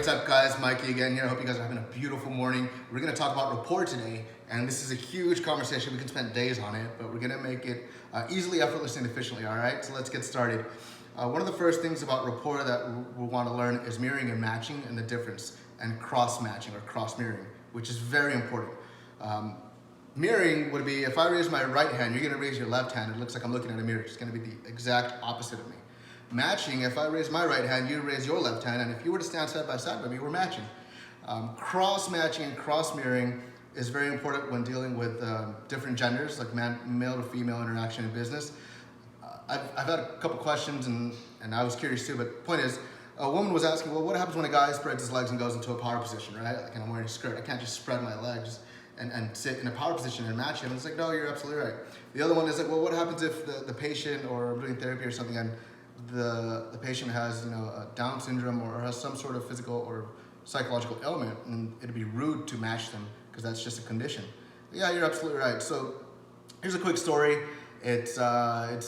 what's up guys? Mikey again here. I hope you guys are having a beautiful morning. We're going to talk about rapport today, and this is a huge conversation. We can spend days on it, but we're going to make it easily, effortlessly, and efficiently, all right? So let's get started. One of the first things about rapport that we want to learn is mirroring and matching, and the difference, and cross-matching or cross-mirroring, which is very important. Mirroring would be, if I raise my right hand, you're going to raise your left hand. It looks like I'm looking at a mirror. It's going to be the exact opposite of me. Matching, if I raise my right hand, you raise your left hand, and if you were to stand side by side by me, we're matching. Cross-matching and cross-mirroring is very important when dealing with different genders, like male to female interaction in business. I've had a couple questions, and I was curious too, but the point is, a woman was asking, well, what happens when a guy spreads his legs and goes into a power position, right? Like, and I'm wearing a skirt. I can't just spread my legs and sit in a power position and match him. And it's like, no, you're absolutely right. The other one is like, well, what happens if the patient, or I'm doing therapy or something, and the patient has, Down syndrome or has some sort of physical or psychological ailment, and it'd be rude to match them because that's just a condition. Yeah, you're absolutely right. So here's a quick story. It's a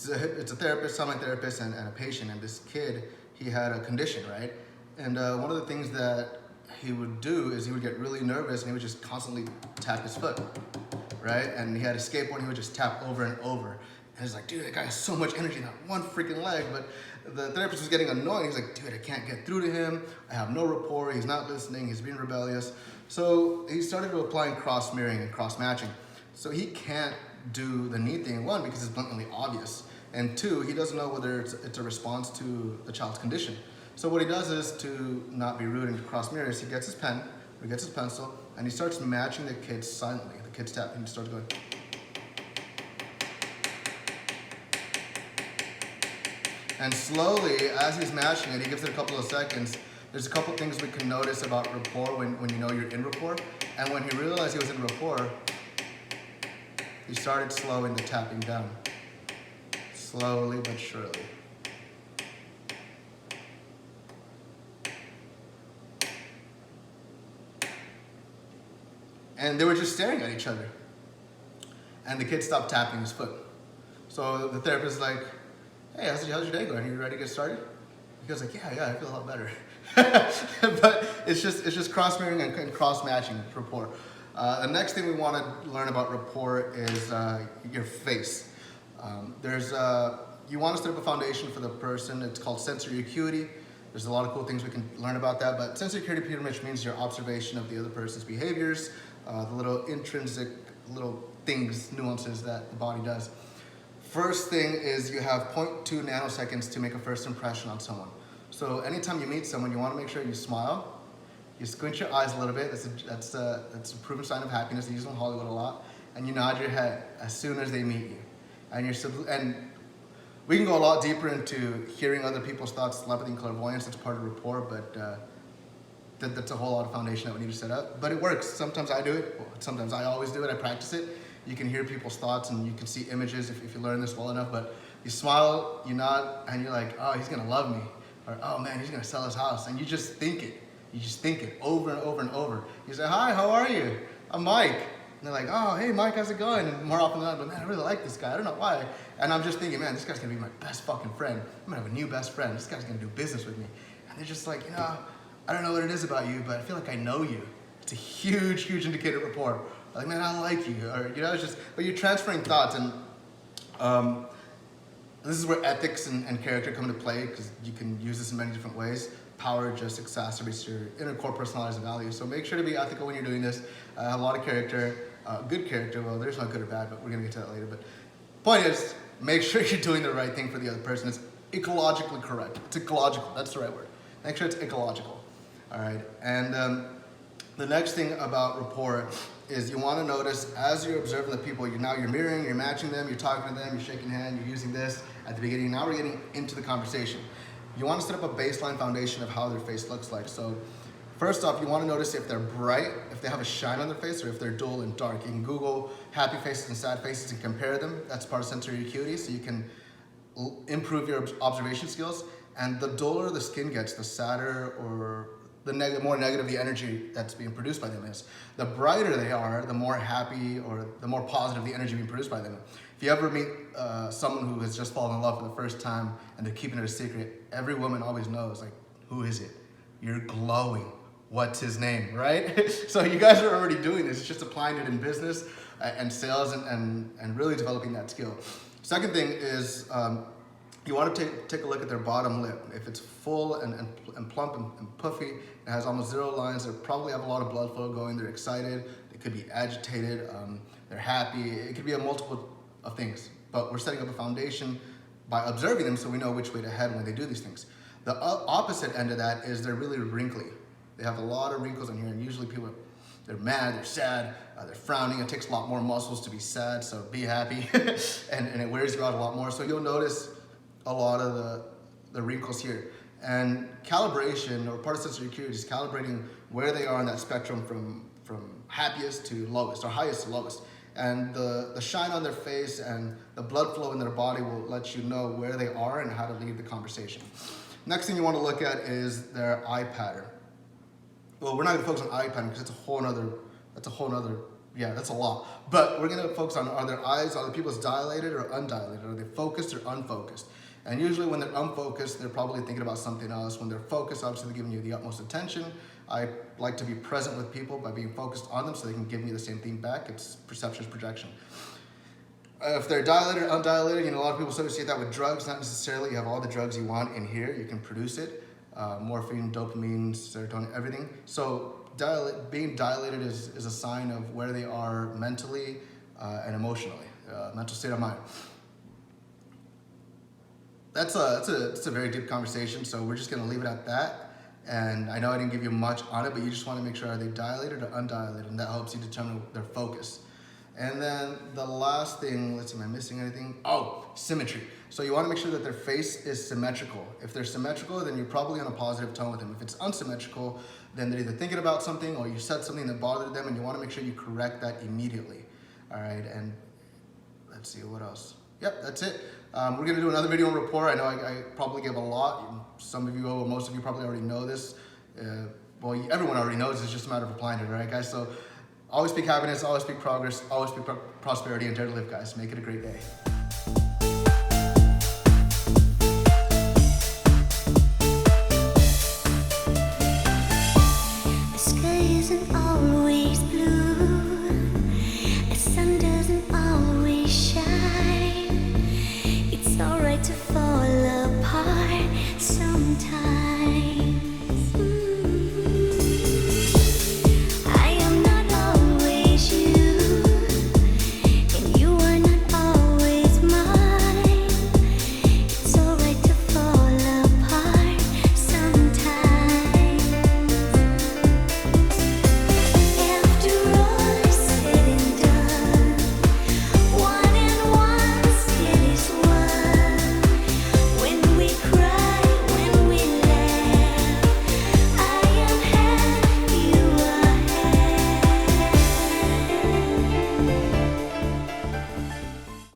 therapist, someone therapist, and a patient, and this kid, he had a condition, right? And one of the things that he would do is he would get really nervous and he would just constantly tap his foot, right? And he had a skateboard and he would just tap over and over. And he's like, dude, that guy has so much energy in that one freaking leg. But the therapist was getting annoyed. He's like, dude, I can't get through to him. I have no rapport. He's not listening. He's being rebellious. So he started applying cross-mirroring and cross-matching. So he can't do the knee thing, one, because it's blatantly obvious. And two, he doesn't know whether it's a response to the child's condition. So what he does is, to not be rude and cross-mirror, is he gets his pen, or he gets his pencil, and he starts matching the kids silently. The kids tap, and he starts going. And slowly, as he's matching it, he gives it a couple of seconds. There's a couple things we can notice about rapport when you know you're in rapport. And when he realized he was in rapport, he started slowing the tapping down. Slowly but surely. And they were just staring at each other. And the kid stopped tapping his foot. So the therapist is like, hey, how's your day going? Are you ready to get started? He goes like, yeah, I feel a lot better. But it's just cross-mirroring and cross-matching rapport. The next thing we want to learn about rapport is your face. You want to set up a foundation for the person. It's called sensory acuity. There's a lot of cool things we can learn about that, but sensory acuity pretty much means your observation of the other person's behaviors, the little intrinsic little things, nuances that the body does. First thing is you have 0.2 nanoseconds to make a first impression on someone. So anytime you meet someone, you want to make sure you smile, you squint your eyes a little bit. That's a proven sign of happiness. They use it in Hollywood a lot. And you nod your head as soon as they meet you. And we can go a lot deeper into hearing other people's thoughts, telepathy, and clairvoyance. That's part of rapport, but that's a whole lot of foundation that we need to set up. But it works. Sometimes I do it. Sometimes I always do it. I practice it. You can hear people's thoughts and you can see images if you learn this well enough. But you smile, you nod, and you're like, oh, he's gonna love me, or oh man, he's gonna sell his house, and you just think it. You just think it over and over and over. You say, hi, how are you? I'm Mike. And they're like, oh, hey, Mike, how's it going? And more often than not, but man, I really like this guy. I don't know why. And I'm just thinking, man, this guy's gonna be my best fucking friend. I'm gonna have a new best friend. This guy's gonna do business with me. And they're just like, I don't know what it is about you, but I feel like I know you. It's a huge, huge indicator of rapport. Like, man, I like you. Or, it's just, but you're transferring thoughts. And this is where ethics and character come into play, because you can use this in many different ways. Power just exacerbates your inner core personalities and values. So make sure to be ethical when you're doing this. Have a lot of character, good character. Well, there's no good or bad, but we're gonna get to that later. But point is, make sure you're doing the right thing for the other person. It's ecologically correct. It's ecological, that's the right word. Make sure it's ecological, all right? And the next thing about rapport is you wanna notice as you're observing the people, you're mirroring, you're matching them, you're talking to them, you're shaking hands, you're using this at the beginning. Now we're getting into the conversation. You want to set up a baseline foundation of how their face looks like. So first off, you want to notice if they're bright, if they have a shine on their face, or if they're dull and dark. You can Google happy faces and sad faces and compare them. That's part of sensory acuity, so you can improve your observation skills. And the duller the skin gets, the sadder or the more negative the energy that's being produced by them is. The brighter they are, the more happy or the more positive the energy being produced by them. If you ever meet someone who has just fallen in love for the first time and they're keeping it a secret, every woman always knows, like, who is it? You're glowing. What's his name, right? So you guys are already doing this. It's just applying it in business and sales and really developing that skill. Second thing is you want to take a look at their bottom lip. If it's full and plump and puffy, it has almost zero lines, they probably have a lot of blood flow going, they're excited, they could be agitated, they're happy, it could be a multiple of things. But we're setting up a foundation by observing them so we know which way to head when they do these things. The opposite end of that is they're really wrinkly. They have a lot of wrinkles in here, and usually people, they're mad, they're sad, they're frowning. It takes a lot more muscles to be sad, so be happy. and it wears you out a lot more. So you'll notice a lot of the wrinkles here. And calibration, or part of sensory acuity, is calibrating where they are on that spectrum from happiest to lowest, or highest to lowest. And the shine on their face and the blood flow in their body will let you know where they are and how to lead the conversation. Next thing you want to look at is their eye pattern. Well, we're not going to focus on eye pattern because that's a whole nother, yeah, that's a lot. But we're going to focus on, are their eyes, are the pupils dilated or undilated? Are they focused or unfocused? And usually when they're unfocused, they're probably thinking about something else. When they're focused, obviously they're giving you the utmost attention. I like to be present with people by being focused on them so they can give me the same thing back. It's perception is projection. If they're dilated or undilated, a lot of people associate that with drugs. Not necessarily. You have all the drugs you want in here. You can produce it. Morphine, dopamine, serotonin, everything. So being dilated is a sign of where they are mentally and emotionally, mental state of mind. It's a very deep conversation, so we're just going to leave it at that. And I know I didn't give you much on it, but you just want to make sure, are they dilated or undilated? And that helps you determine their focus. And then the last thing, let's see, am I missing anything? Oh, symmetry. So you want to make sure that their face is symmetrical. If they're symmetrical, then you're probably on a positive tone with them. If it's unsymmetrical, then they're either thinking about something or you said something that bothered them, and you want to make sure you correct that immediately. All right, and let's see, what else? Yep, that's it. We're going to do another video on Rapport. I know I probably gave a lot. Some of you, or most of you, probably already know this. Well, everyone already knows. It's just a matter of applying it, all right, guys? So always speak happiness, always speak progress, always speak prosperity, and dare to live, guys. Make it a great day. The sky isn't always blue. The sun doesn't always shine. It's alright to fall apart sometimes.